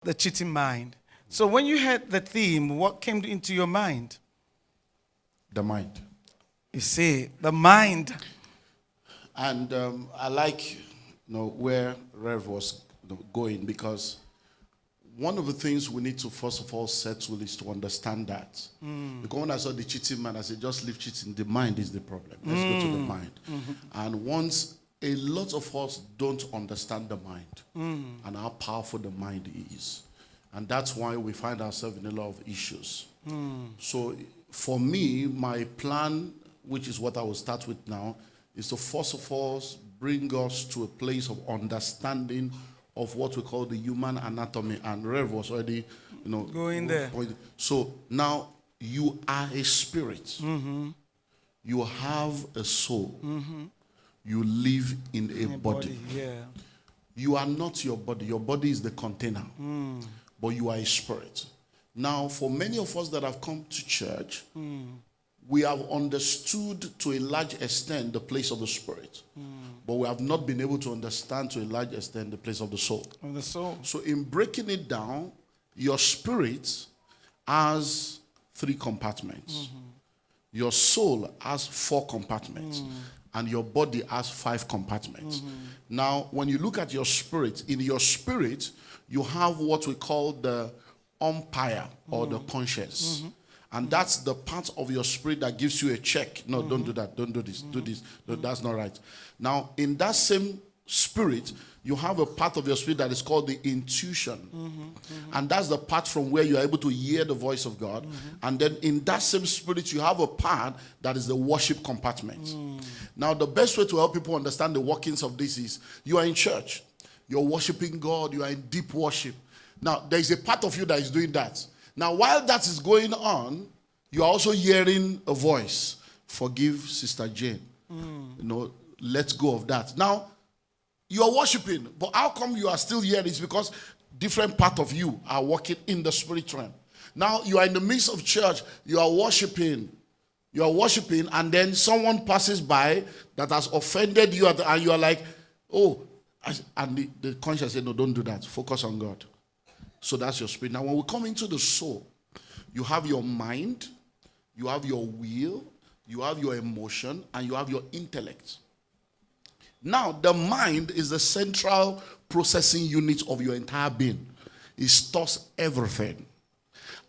the cheating mind. So when you had the theme, what came into your mind? The mind. You see, the mind. And I like where Rev was going, because one of the things we need to first of all settle is to understand that. Because when I saw the cheating man, I said, just leave cheating. The mind is the problem. Let's go to the mind. And once a lot of us don't understand the mind and how powerful the mind is. And that's why we find ourselves in a lot of issues. So for me, my plan, which is what I will start with now, is to first of all bring us to a place of understanding of what we call the human anatomy. And Rev was already, going there. So now you are a spirit. You have a soul. You live in a body. Yeah. You are not your body. Your body is the container. But you are a spirit. Now, for many of us that have come to church, we have understood to a large extent the place of the spirit. But we have not been able to understand to a large extent the place of the soul. Of the soul. So in breaking it down, your spirit has 3 compartments. Your soul has 4 compartments. And your body has 5 compartments. Now, when you look at your spirit, in your spirit, you have what we call the umpire or the conscience. And that's the part of your spirit that gives you a check. No, don't do that. Don't do this. Do this. No, that's not right. Now, in that same spirit, you have a part of your spirit that is called the intuition. And that's the part from where you are able to hear the voice of God. And then in that same spirit, you have a part that is the worship compartment. Now, the best way to help people understand the workings of this is you are in church. You're worshiping God. You are in deep worship. Now, there is a part of you that is doing that. Now, while that is going on, you are also hearing a voice. Forgive Sister Jane. Let go of that. Now, you are worshiping, but how come you are still here? It's because different part of you are working in the spirit realm. Now, you are in the midst of church. You are worshiping. You are worshiping, and then someone passes by that has offended you, and you are like, oh, and the conscience said, no, don't do that. Focus on God. So that's your spirit. Now, when we come into the soul, you have your mind, you have your will, you have your emotion, and you have your intellect. Now, the mind is the central processing unit of your entire being. It stores everything.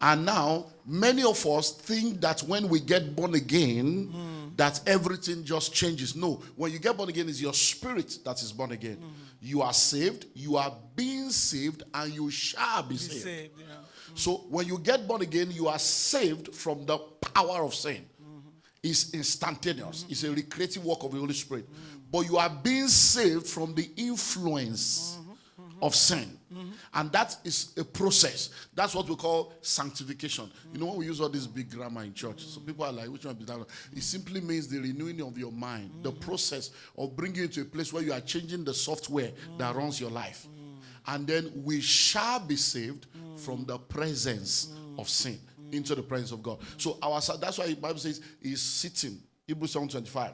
And now, many of us think that when we get born again, that everything just changes. No, when you get born again, it's your spirit that is born again. You are saved, you are being saved, and you shall be saved. So when you get born again, you are saved from the power of sin. It's instantaneous. It's a recreative work of the Holy Spirit. But you are being saved from the influence of sin. And that is a process. That's what we call sanctification. When we use all this big grammar in church, so people are like, which one is that? It simply means the renewing of your mind, the process of bringing you to a place where you are changing the software that runs your life. And then we shall be saved from the presence of sin into the presence of God. So that's why the Bible says he's sitting, Hebrews 7:25,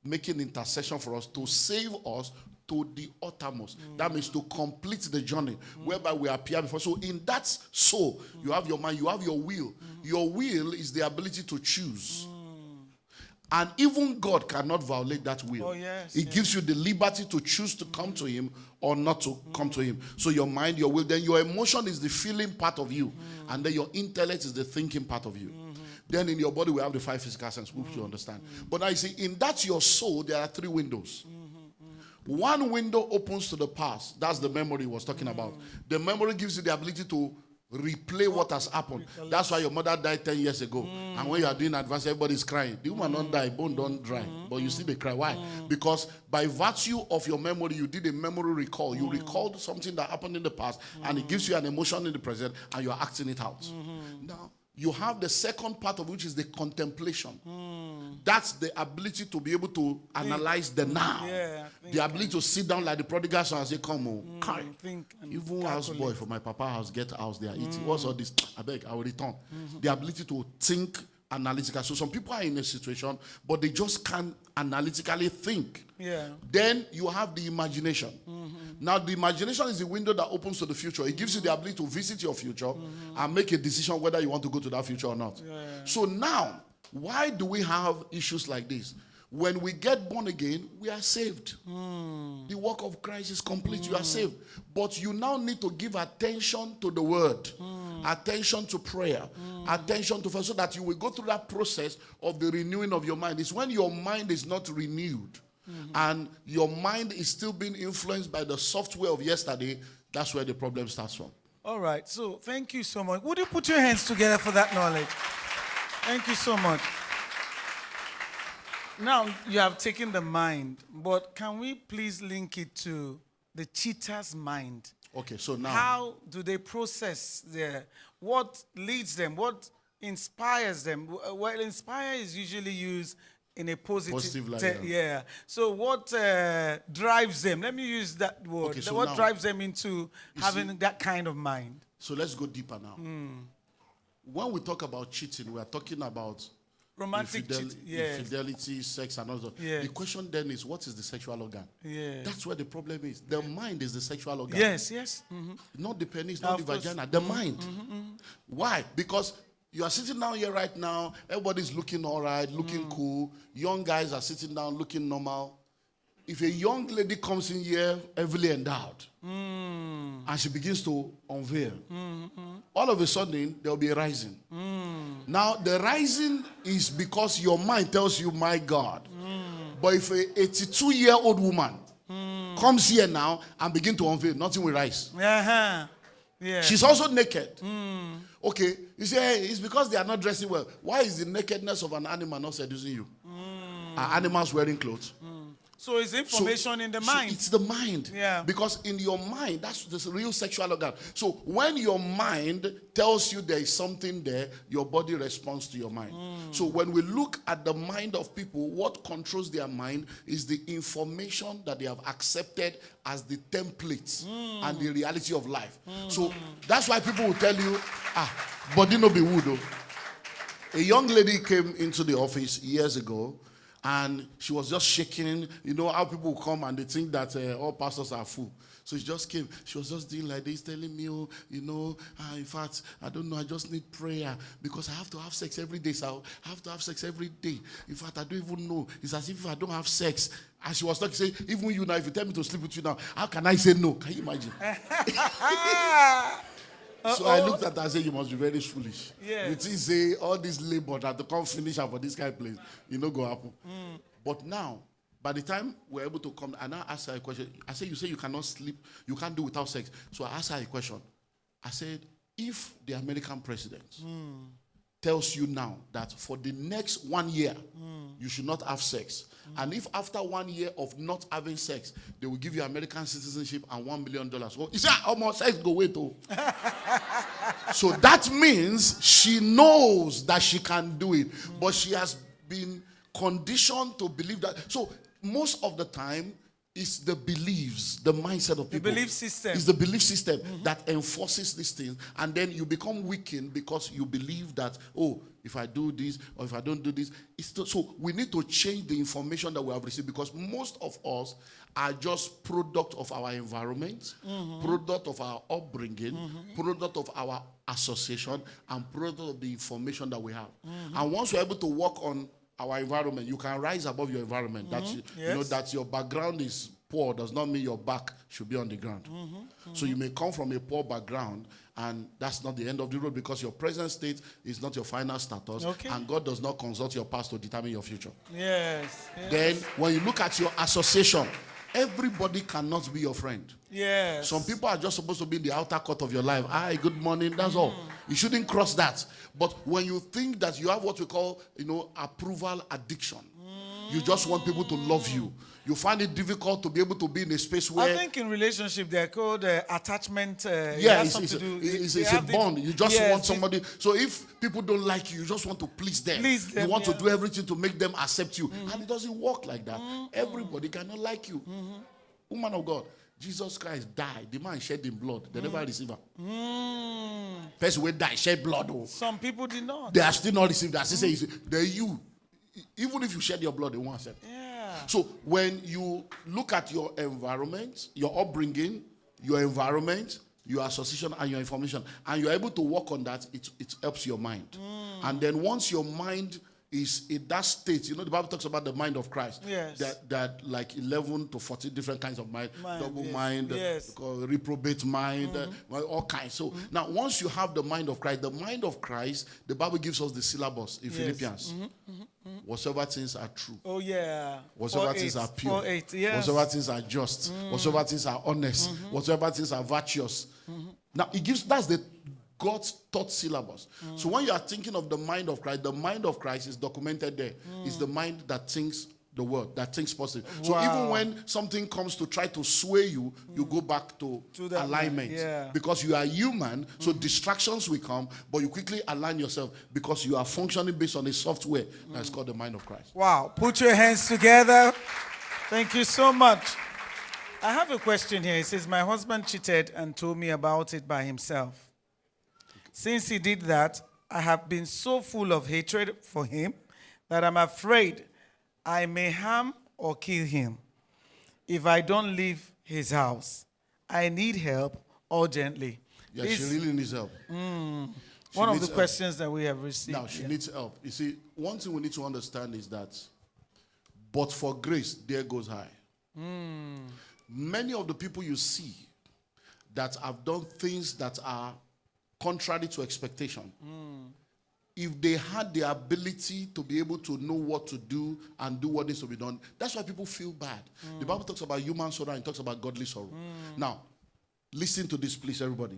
making intercession for us to save us to the uttermost. That means to complete the journey whereby we appear before. So in that soul, you have your mind, you have your will. Your will is the ability to choose. And even God cannot violate that will. He gives you the liberty to choose to come to him or not to come to him. So your mind, your will, then your emotion is the feeling part of you. And then your intellect is the thinking part of you. Then in your body, we have the 5 physical senses, which you understand. But now you see, in that your soul, there are 3 windows. One window opens to the past. That's the memory he was talking about. The memory gives you the ability to replay what has happened. That's why your mother died 10 years ago. And when you are doing advance, everybody's crying. The woman don't die, bone don't dry. But you see they cry. Why? Because by virtue of your memory, you did a memory recall. You recalled something that happened in the past, and it gives you an emotion in the present, and you are acting it out. Now, you have the second part of which is the contemplation. That's the ability to be able to analyze the now. The ability to sit down like the prodigal son and say, come on, even houseboy for my papa house, get house, they are eating. What's all this? I beg, I will return. The ability to think analytical. So some people are in a situation, but they just can't analytically think. Yeah. Then you have the imagination. Now, the imagination is the window that opens to the future. It gives you the ability to visit your future and make a decision whether you want to go to that future or not. Yeah. So now, why do we have issues like this? When we get born again, we are saved. The work of Christ is complete. You are saved. But you now need to give attention to the word, attention to prayer, attention to so that you will go through that process of the renewing of your mind. It's when your mind is not renewed and your mind is still being influenced by the software of yesterday, that's where the problem starts from. All right. So thank you so much. Would you put your hands together for that knowledge? Thank you so much. Now, you have taken the mind, but can we please link it to the cheater's mind? Okay, so now... How do they process what leads them? What inspires them? Well, inspire is usually used in a positive light. Yeah. So what drives them? Let me use that word. Okay, so what now, drives them into having that kind of mind? So let's go deeper now. When we talk about cheating, we are talking about romantic cheating, yes. infidelity, sex, and all that. Yes. The question then is, what is the sexual organ? Yes. That's where the problem is. The mind is the sexual organ. Yes. Not the penis, not the vagina, the mind. Why? Because you are sitting down here right now, everybody's looking all right, looking cool. Young guys are sitting down looking normal. If a young lady comes in here heavily endowed, and she begins to unveil, all of a sudden, there will be a rising. Now, the rising is because your mind tells you, my God. But if a 82-year-old woman comes here now and begin to unveil, nothing will rise. Yeah. She's also naked. Okay, you say, hey, it's because they are not dressing well. Why is the nakedness of an animal not seducing you? Are animals wearing clothes? So it's information in the mind. So it's the mind. Yeah. Because in your mind, that's the real sexual organ. So when your mind tells you there is something there, your body responds to your mind. So when we look at the mind of people, what controls their mind is the information that they have accepted as the template and the reality of life. So that's why people will tell you, body no be wood. Oh. A young lady came into the office years ago, and she was just shaking. You know how people come and they think that all pastors are full. So she just came. She was just doing like this, telling me, oh, in fact, I don't know, I just need prayer because I have to have sex every day. So I have to have sex every day. In fact, I don't even know. It's as if I don't have sex. And she was talking, saying, even you now, if you tell me to sleep with you now, how can I say no? Can you imagine? So I looked at her and said, you must be very foolish. Yes. You think, say, all this labor that to come finish her for this kind of place, go happen. But now, by the time we're able to come, I now asked her a question. I said, you say you cannot sleep, you can't do without sex. So I asked her a question. I said, if the American president tells you now that for the next 1 year, you should not have sex, and if after 1 year of not having sex, they will give you American citizenship and $1 million. Well, you say, almost sex go wait, oh. So that means she knows that she can do it, but she has been conditioned to believe that. So most of the time, it's the beliefs, the mindset of people. The belief system. It's the belief system that enforces these things. And then you become weakened because you believe that, oh, if I do this or if I don't do this. So we need to change the information that we have received, because most of us are just product of our environment, product of our upbringing, product of our association, and product of the information that we have. And once we're able to work on our environment, you can rise above your environment. That your background is poor does not mean your back should be on the ground. So you may come from a poor background, and that's not the end of the road, because your present state is not your final status, and God does not consult your past to determine your future. Yes. Then when you look at your association, everybody cannot be your friend. Yes. Some people are just supposed to be in the outer court of your life. Hi, good morning, that's all. You shouldn't cross that. But when you think that you have what we call, approval addiction, you just want people to love you. You find it difficult to be able to be in a space where... I think in relationship they're called attachment. It's a bond. You just want somebody... So if people don't like you, you just want to please them. You want to do everything to make them accept you. And it doesn't work like that. Everybody cannot like you. Woman of God, Jesus Christ died. The man shed in blood. They never receive her. person will die, shed blood. Oh. Some people did not. They are still not received that. Say, they're you. Even if you shed your blood, they won't accept. Yeah. So when you look at your environment, your upbringing, your environment, your association, and your information, and you're able to work on that, it helps your mind. And then once your mind is in that state, the Bible talks about the mind of Christ. Yes. That like 11 to 14 different kinds of mind. Double yes. mind, Yes. reprobate mind, all kinds. So now once you have the mind of Christ, the Bible gives us the syllabus in Philippians. Whatsoever things are true. Oh, yeah. Whatsoever things are pure. 4:8, yes. Whatsoever things are just. Whatsoever things are honest. Whatsoever things are virtuous. Now, that's the God's taught syllabus. So when you are thinking of the mind of Christ is documented there. It's the mind that thinks the word, that thinks positive. So even when something comes to try to sway you, you go back to alignment. Yeah. Because you are human, so distractions will come, but you quickly align yourself because you are functioning based on a software that's called the mind of Christ. Wow. Put your hands together. Thank you so much. I have a question here. It says, my husband cheated and told me about it by himself. Since he did that, I have been so full of hatred for him that I'm afraid I may harm or kill him if I don't leave his house. I need help urgently. Yeah, she really needs help. One of the questions that we have received. Now, she needs help. You see, one thing we need to understand is that, but for grace, there goes high. Many of the people you see that have done things that are contrary to expectation, if they had the ability to be able to know what to do and do what needs to be done, that's why people feel bad. The Bible talks about human sorrow and it talks about godly sorrow. Now, listen to this, please, everybody.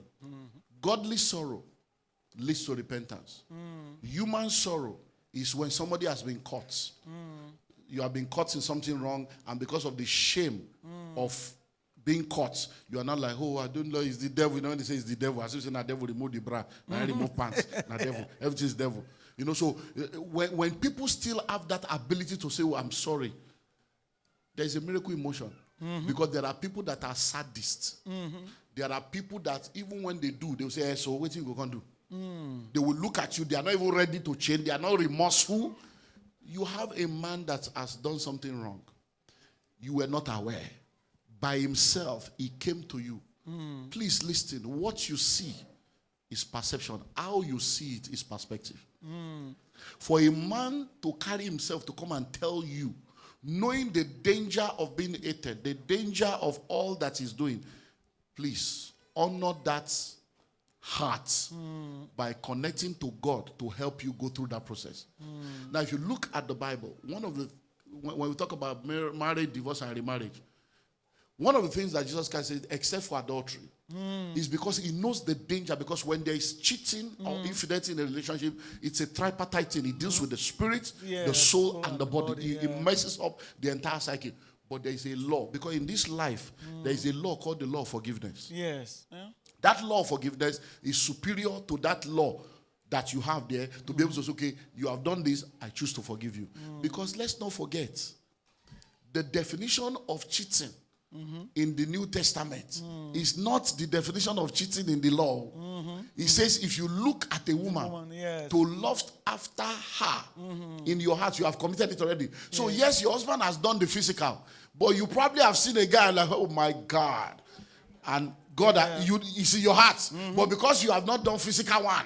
Godly sorrow leads to repentance. Human sorrow is when somebody has been caught. You have been caught in something wrong, and because of the shame of being caught, you are not like, oh, I don't know, it's the devil. You know, when they say it's the devil, as if saying, the devil remove the bra, I remove pants, the devil, everything is devil. So when people still have that ability to say, oh, I'm sorry, there is a miracle in motion. Because there are people that are sadists. There are people that even when they do, they will say, hey, so what you going to do? They will look at you, they are not even ready to change, they are not remorseful. You have a man that has done something wrong. You were not aware. By himself, he came to you. Please listen. What you see is perception. How you see it is perspective. For a man to carry himself to come and tell you, knowing the danger of being hated, the danger of all that he's doing, please honor that heart by connecting to God to help you go through that process. Now, if you look at the Bible, when we talk about marriage, divorce, and remarriage, one of the things that Jesus Christ said, except for adultery, is because he knows the danger. Because when there is cheating or infidelity in a relationship, it's a tripartite thing. It deals with the spirit, the soul, and the body. It messes up the entire cycle. But there is a law. Because in this life, there is a law called the law of forgiveness. Yes. Yeah. That law of forgiveness is superior to that law that you have there to be able to say, okay, you have done this, I choose to forgive you. Because let's not forget, the definition of cheating in the New Testament is not the definition of cheating in the law. It says if you look at a woman to lust after her in your heart, you have committed it already. So yes, your husband has done the physical, but you probably have seen a guy like, oh my God. And God, you see your heart. But because you have not done physical one,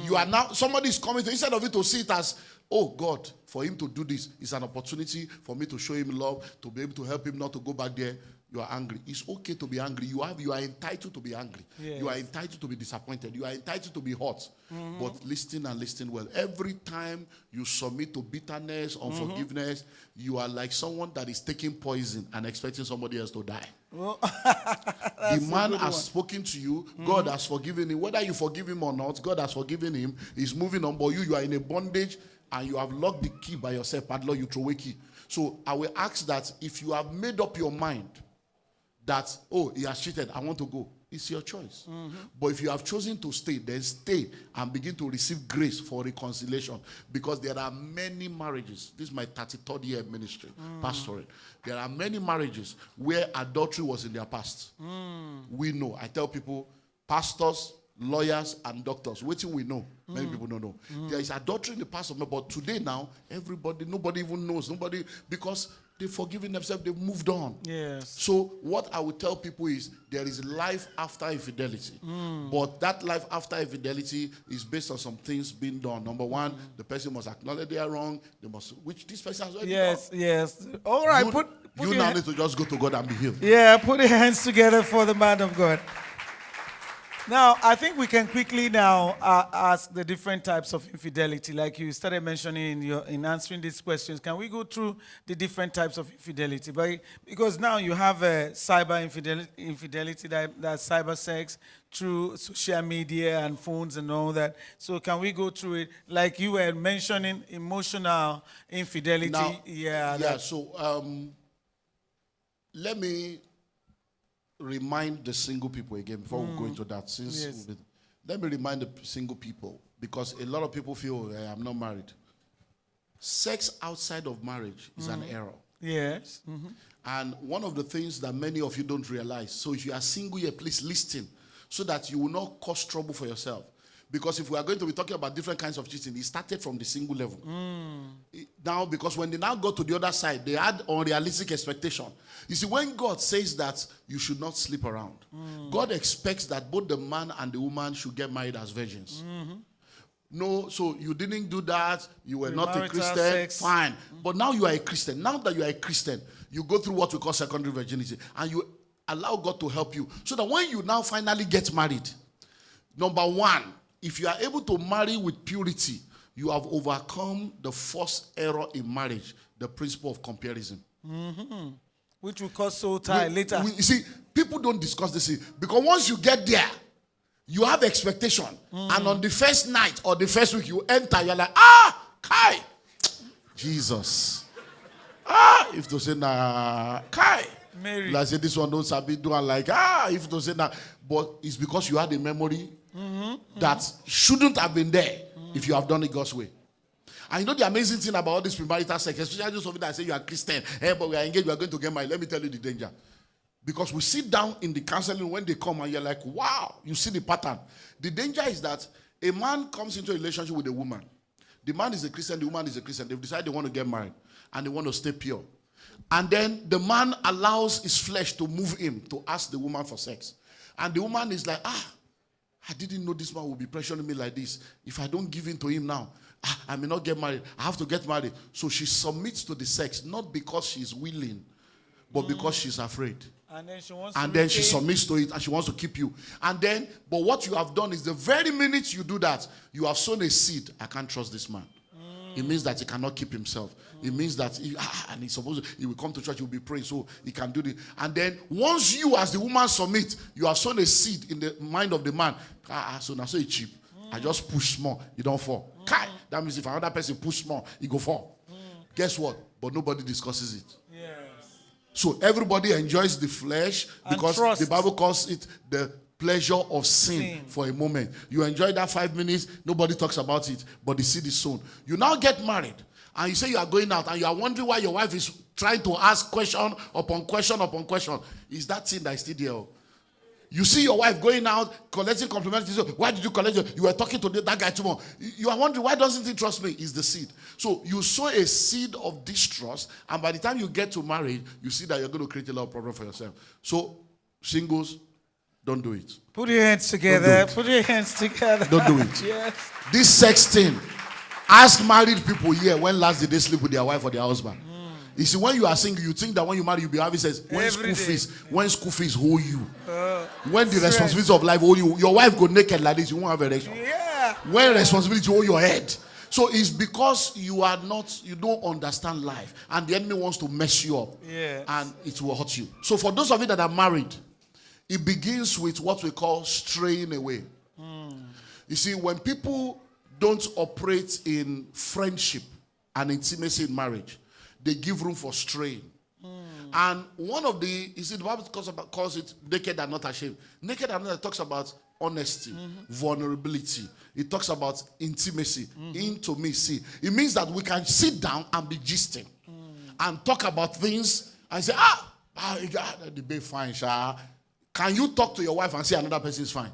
you are now, somebody is coming to, instead of it to see it as, oh God, for him to do this is an opportunity for me to show him love, to be able to help him not to go back there. You are angry. It's okay to be angry. You are entitled to be angry. Yes. You are entitled to be disappointed. You are entitled to be hurt. But listen and listen well. Every time you submit to bitterness, unforgiveness, you are like someone that is taking poison and expecting somebody else to die. Well, the man has spoken to you. God has forgiven him. Whether you forgive him or not, God has forgiven him. He's moving on. But you are in a bondage and you have locked the key by yourself. Padlock, you throw away key. So I will ask that if you have made up your mind that, oh, he has cheated, I want to go, it's your choice. But if you have chosen to stay, then stay and begin to receive grace for reconciliation. Because there are many marriages. This is my 33rd year ministry, pastoring. There are many marriages where adultery was in their past. We know. I tell people, pastors, lawyers and doctors. Waiting we know. Many people don't know. There is adultery in the past of men, but today now, nobody even knows. Nobody, because they've forgiven themselves, they've moved on. Yes. So what I would tell people is there is life after infidelity. But that life after infidelity is based on some things being done. Number one, the person must acknowledge they are wrong. They must, which this person has already done. Yes. All right. You now need to just go to God and be healed. Yeah, put your hands together for the man of God. Now, I think we can quickly now ask the different types of infidelity, like you started mentioning in answering these questions. Can we go through the different types of infidelity? Because now you have cyber infidelity, that's cyber sex through social media and phones and all that. So can we go through it? Like you were mentioning emotional infidelity. Now, so let me remind the single people again before we go into that. Let me remind the single people, because a lot of people feel I'm not married. Sex outside of marriage is an error. Yes. And one of the things that many of you don't realize, so if you are single here, please listen so that you will not cause trouble for yourself. Because if we are going to be talking about different kinds of cheating, it started from the single level. Now, because when they now go to the other side, they had unrealistic expectation. You see, when God says that you should not sleep around, God expects that both the man and the woman should get married as virgins. No, so you didn't do that, you were not a Christian, fine. But now you are a Christian. Now that you are a Christian, you go through what we call secondary virginity, and you allow God to help you. So that when you now finally get married, number one, if you are able to marry with purity, you have overcome the first error in marriage, the principle of comparison. Which will cause soul tie later. You see, people don't discuss this because once you get there, you have expectation. And on the first night or the first week, you enter, you're like, Kai, Jesus. If to say, nah, Kai. Mary. Like say, this one don't sabi do, and like, if to say, nah. But it's because you had a memory that shouldn't have been there if you have done it God's way. And you know the amazing thing about all this premarital sex, especially those of you that say you are Christian, but we are engaged, we are going to get married. Let me tell you the danger. Because we sit down in the counseling when they come and you're like, wow, you see the pattern. The danger is that a man comes into a relationship with a woman. The man is a Christian, the woman is a Christian. They've decided they want to get married and they want to stay pure. And then the man allows his flesh to move him to ask the woman for sex. And the woman is like, I didn't know this man would be pressuring me like this. If I don't give in to him now, I may not get married. I have to get married. So she submits to the sex, not because she's willing, but because she's afraid. And then she wants she submits to it and she wants to keep you. And then, but what you have done is the very minute you do that, you have sown a seed. I can't trust this man. It means that he cannot keep himself. It means that he will come to church, he will be praying, so he can do this. And then once you as the woman submit, you have sown a seed in the mind of the man. So now so it's cheap. I just push small, you don't fall. That means if another person push small, he go fall. Guess what? But nobody discusses it. Yes. So everybody enjoys the flesh because the Bible calls it the pleasure of sin for a moment. You enjoy that 5 minutes, nobody talks about it, but the seed is sown. You now get married, and you say you are going out, and you are wondering why your wife is trying to ask question upon question upon question. Is that sin that is still there? You see your wife going out, collecting compliments. Why did you collect it? You were talking to that guy tomorrow. You are wondering, why doesn't he trust me? It's the seed. So you sow a seed of distrust, and by the time you get to marriage, you see that you're going to create a lot of problems for yourself. So, singles, don't do it. Put your hands together. Put your hands together. Don't do it. Yes. This sex thing. Ask married people here, when last did they sleep with their wife or their husband? You see, when you are single, you think that when you marry, you'll be having sex. When school fees hold you. When the responsibility of life hold you, your wife go naked like this, you won't have erection. Yeah. When responsibility hold your head. So it's because you don't understand life. And the enemy wants to mess you up. Yes. And it will hurt you. So for those of you that are married, it begins with what we call straying away. You see, when people don't operate in friendship and intimacy in marriage, they give room for straying. And one of the Bible calls it naked and not ashamed. Naked and not talks about honesty, vulnerability. It talks about intimacy, intimacy. It means that we can sit down and be gisting and talk about things and say, the babe fine, Sha. Can you talk to your wife and say another person is fine?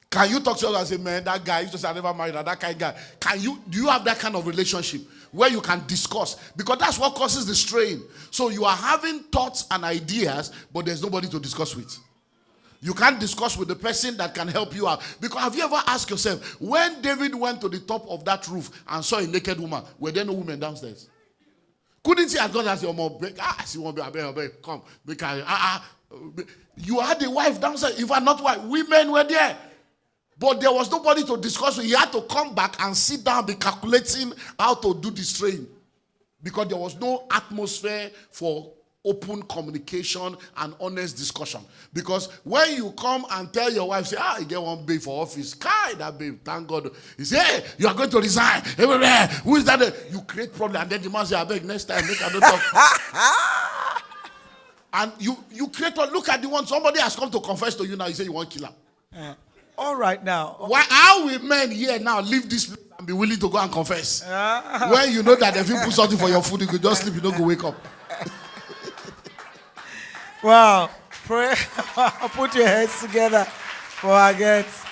Can you talk to us and say, man, that guy used to say I never married that kind of guy? Do you have that kind of relationship where you can discuss? Because that's what causes the strain. So you are having thoughts and ideas, but there's nobody to discuss with. You can't discuss with the person that can help you out. Because have you ever asked yourself, when David went to the top of that roof and saw a naked woman, were there no women downstairs? Couldn't he have gone and said, come, you had a wife downstairs. If I'm not wife, women were there. But there was nobody to discuss with. He had to come back and sit down, be calculating how to do this train. Because there was no atmosphere for open communication and honest discussion. Because when you come and tell your wife, say, you get one babe for office. That babe, thank God. He say, hey, you are going to resign. Who is that? You create problem. And then the man say, I beg, next time, make I don't talk. And you create, look at the one, somebody has come to confess to you now, you say you want to kill her. All right now. How will men here now leave this place and be willing to go and confess? When you know that if you put something for your food, you could just sleep, you don't go wake up. Wow. Pray. Put your heads together for our guests.